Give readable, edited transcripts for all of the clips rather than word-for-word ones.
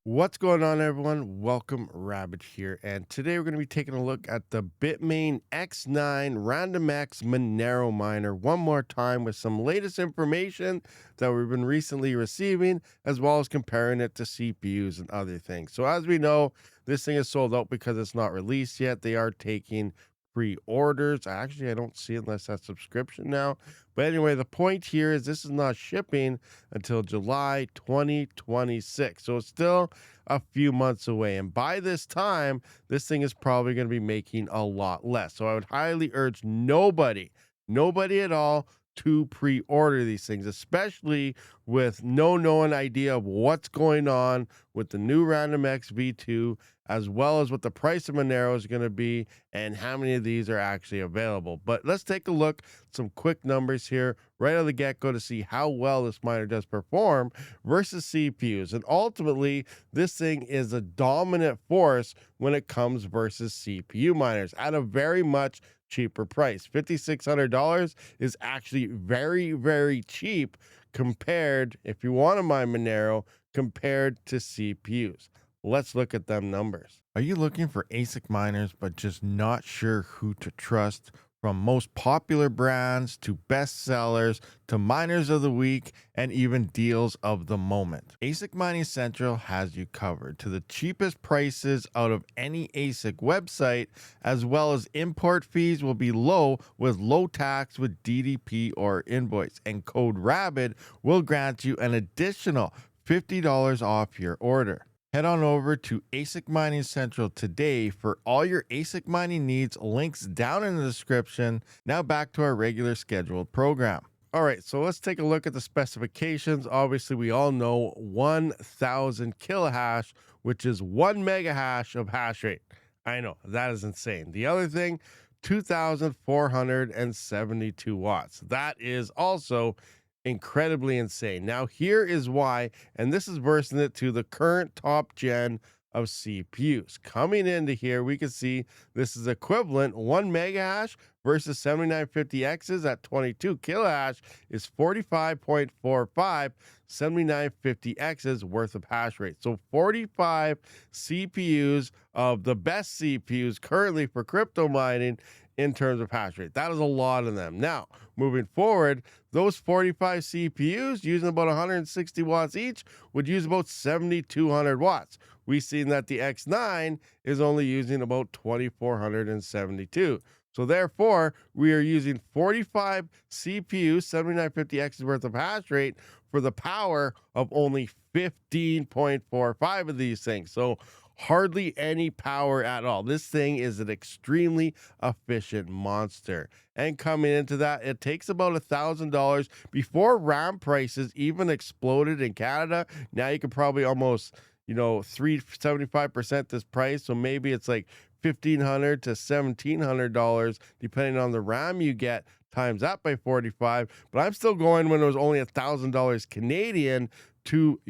What's going on, everyone? Welcome, Rabid here, and today we're going to be taking a look at the Bitmain X9 Random X Monero miner one more time with some latest information that we've been recently receiving, as well as comparing it to CPUs and other things. So, as we know, this thing is sold out because it's not released yet. They are taking pre-orders. I don't see it unless that's subscription now. But anyway, the point here is this is not shipping until July 2026. So it's still a few months away. And by this time, this thing is probably going to be making a lot less. So I would highly urge nobody at all to pre-order these things, especially with no known idea of what's going on with the new Random X V2, as well as what the price of Monero is going to be and how many of these are actually available. But let's take a look, some quick numbers here right out of the get-go to see how well this miner does perform versus CPUs. And ultimately, this thing is a dominant force when it comes versus CPU miners at a very much cheaper price. $5,600 is actually very, very cheap compared, if you want to mine Monero, compared to CPUs. Let's look at them numbers. Are you looking for ASIC miners but just not sure who to trust? From most popular brands to bestsellers to miners of the week and even deals of the moment, ASIC Mining Central has you covered to the cheapest prices out of any ASIC website, as well as import fees will be low with low tax with DDP or invoice, and code RABID will grant you an additional $50 off your order. Head on over to ASIC Mining Central today for all your ASIC mining needs. Links down in the description. Now back to our regular scheduled program. All right, so let's take a look at the specifications. Obviously, we all know 1,000 kilohash, which is 1 mega hash of hash rate. I know, that is insane. The other thing, 2,472 watts. That is also incredibly insane. Now, here is why, and this is versing it to the current top gen of CPUs. Coming into here, we can see this is equivalent 1 mega hash versus 7950X's at 22 kilohash is 45.45 7950X's worth of hash rate. So 45 CPUs of the best CPUs currently for crypto mining in terms of hash rate. That is a lot of them. Now, moving forward, those 45 CPUs using about 160 watts each would use about 7,200 watts. We've seen that the X9 is only using about 2,472. So therefore, we are using 45 CPUs, 7950X's worth of hash rate for the power of only 15.45 of these things. So hardly any power at all. This thing is an extremely efficient monster. And coming into that, it takes about $1,000 before RAM prices even exploded in Canada. Now you could probably almost 375% this price. So maybe it's like $1,500 to $1,700 depending on the RAM you get, times that by 45. But I'm still going when it was only $1,000 Canadian to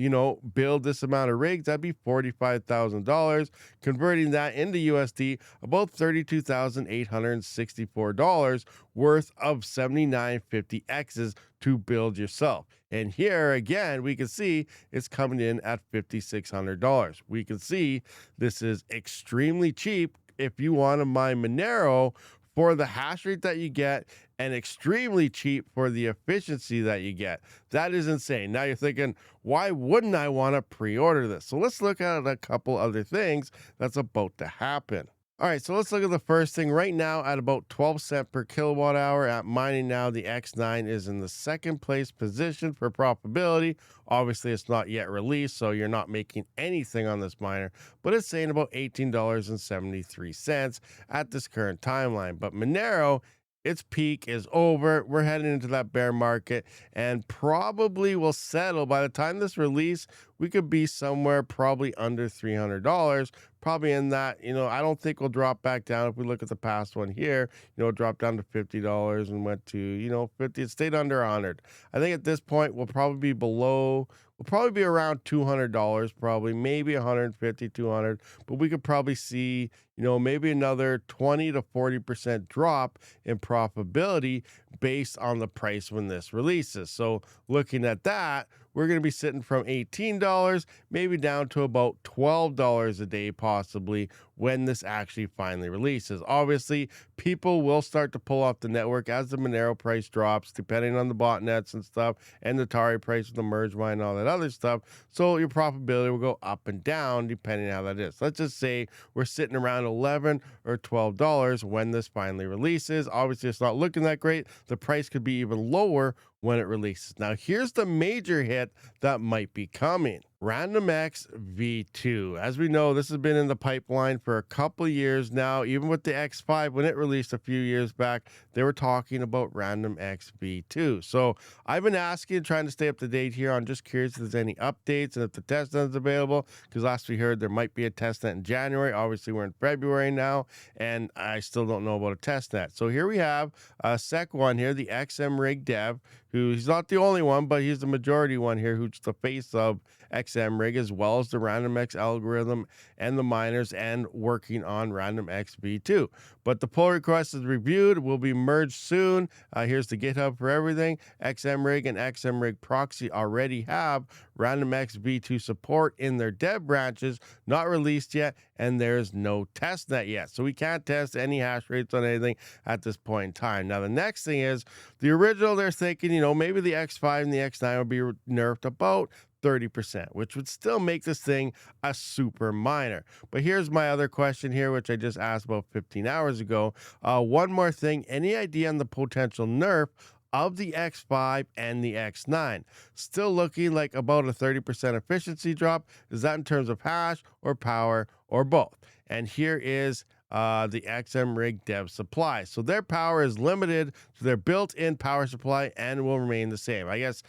build this amount of rigs. That'd be $45,000. Converting that into USD, about $32,864 worth of 7950X's to build yourself. And here again, we can see it's coming in at $5,600. We can see this is extremely cheap if you want to mine Monero for the hash rate that you get, and extremely cheap for the efficiency that you get. That is insane. Now you're thinking, why wouldn't I want to pre-order this? So let's look at a couple other things that's about to happen. All right, so let's look at the first thing. Right now, at about 12 cents per kilowatt hour at mining now, the X9 is in the second place position for profitability. Obviously, it's not yet released, so you're not making anything on this miner, but it's saying about $18.73 at this current timeline. But Monero, its peak is over. We're heading into that bear market and probably will settle by the time this release. We could be somewhere probably under $300, probably in that. I don't think we'll drop back down. If we look at the past one here, it dropped down to $50 and went to 50. It stayed under 100. I think at this point we'll probably be below. We'll probably be around $200, probably maybe 150, 200. But we could probably see maybe another 20 to 40% drop in profitability based on the price when this releases. So looking at that, we're going to be sitting from $18 maybe down to about $12 a day possibly when this actually finally releases. Obviously, people will start to pull off the network as the Monero price drops, depending on the botnets and stuff, and the Tari price of the merge mine and all that other stuff. So your profitability will go up and down depending on how that is. Let's just say we're sitting around $11 or $12 when this finally releases. Obviously, it's not looking that great. The price could be even lower when it releases. Now, here's the major hit that might be coming. RandomX V2. As we know, this has been in the pipeline for a couple of years now. Even with the X5, when it released a few years back, they were talking about RandomX V2. So I've been asking, trying to stay up to date here. I'm just curious if there's any updates and if the testnet is available, because last we heard there might be a testnet in January. Obviously, we're in February now, and I still don't know about a testnet. So here we have a sec one here, the XM Rig Dev, who he's not the only one, but he's the majority one here, who's the face of XM Rig, as well as the RandomX algorithm and the miners, and working on RandomX V2. But the pull request is reviewed, will be merged soon. Here's the GitHub for everything. XM Rig and XM Rig Proxy already have RandomX V2 support in their dev branches, not released yet, and there's no testnet yet. So we can't test any hash rates on anything at this point in time. Now, the next thing is the original, they're thinking, maybe the X5 and the X9 will be nerfed about 30%, which would still make this thing a super miner. But here's my other question here, which I just asked about 15 hours ago. One more thing, any idea on the potential nerf of the X5 and the X9? Still looking like about a 30% efficiency drop. Is that in terms of hash or power or both? And here is the XM Rig Dev supply. So their power is limited to their built-in power supply and will remain the same. I guess,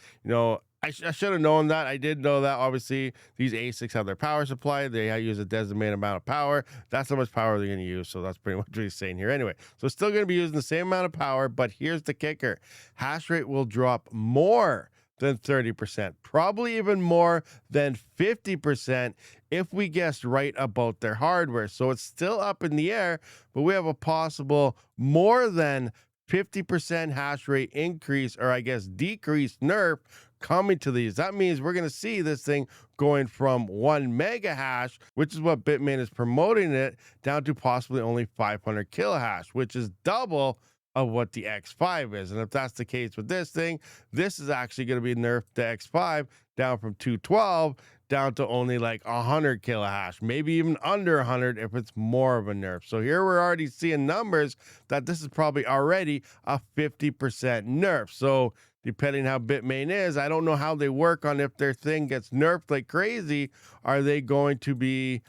I should have known that. I did know that. Obviously, these ASICs have their power supply. They use a designated amount of power. That's how much power they're going to use. So that's pretty much what he's saying here. Anyway, so still going to be using the same amount of power, but here's the kicker. Hash rate will drop more than 30%, probably even more than 50% if we guessed right about their hardware. So it's still up in the air, but we have a possible more than 50% hash rate increase, or I guess decreased nerf, coming to these. That means we're going to see this thing going from 1 mega hash, which is what Bitmain is promoting it, down to possibly only 500 kilohash, which is double of what the X5 is. And if that's the case with this thing, this is actually going to be nerfed the X5 down from 212 down to only like 100 kilohash, maybe even under 100 if it's more of a nerf. So here we're already seeing numbers that this is probably already a 50% nerf. So depending how Bitmain is, I don't know how they work on if their thing gets nerfed like crazy. Are they going to be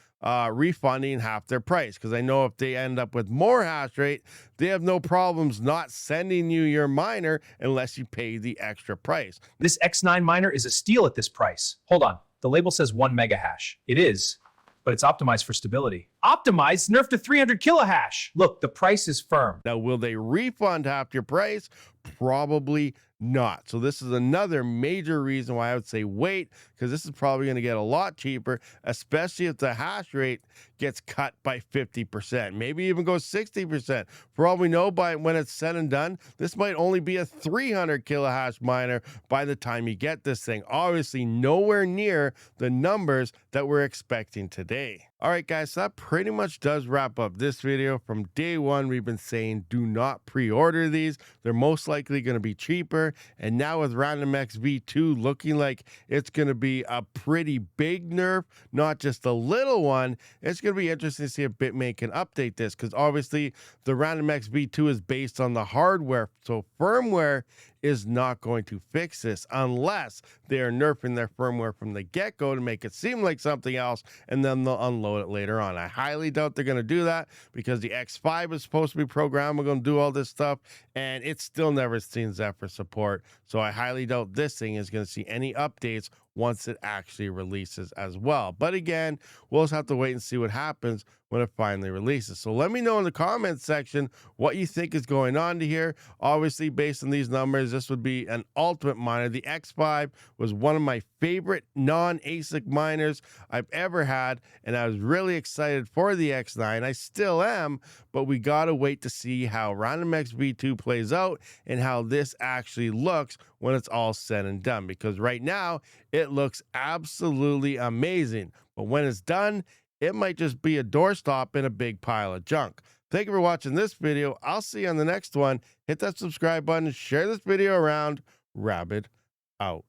refunding half their price? Because I know if they end up with more hash rate, they have no problems not sending you your miner unless you pay the extra price. This X9 miner is a steal at this price. Hold on. The label says 1 mega hash. It is, but it's optimized for stability. Optimized, nerfed to 300 kilohash. Look, the price is firm. Now, will they refund half your price? Probably not. So this is another major reason why I would say wait, because this is probably going to get a lot cheaper, especially if the hash rate gets cut by 50%, maybe even goes 60%. For all we know, by when it's said and done, this might only be a 300 kilohash miner by the time you get this thing. Obviously, nowhere near the numbers that we're expecting today. All right, guys, so that pretty much does wrap up this video. From day one, we've been saying do not pre-order these. They're most likely going to be cheaper. And now with RandomX V2 looking like it's going to be a pretty big nerf, not just a little one, it's going to be interesting to see if Bitmain can update this, because obviously the RandomX V2 is based on the hardware. So firmware is not going to fix this unless they are nerfing their firmware from the get-go to make it seem like something else, and then they'll unload it later on. I highly doubt they're going to do that, because the X5 is supposed to be programmed. We're going to do all this stuff, and it's still never seen Zephyr support. So I highly doubt this thing is going to see any updates once it actually releases as well. But again, we'll just have to wait and see what happens when it finally releases. So let me know in the comments section what you think is going on to here. Obviously, based on these numbers, this would be an ultimate miner. The X5 was one of my favorite non-ASIC miners I've ever had, and I was really excited for the X9. I still am, but we gotta wait to see how RandomX V2 plays out and how this actually looks when it's all said and done, because right now it looks absolutely amazing, but when it's done, it might just be a doorstop in a big pile of junk. Thank you for watching this video. I'll see you on the next one. Hit that subscribe button, share this video around. Rabid out.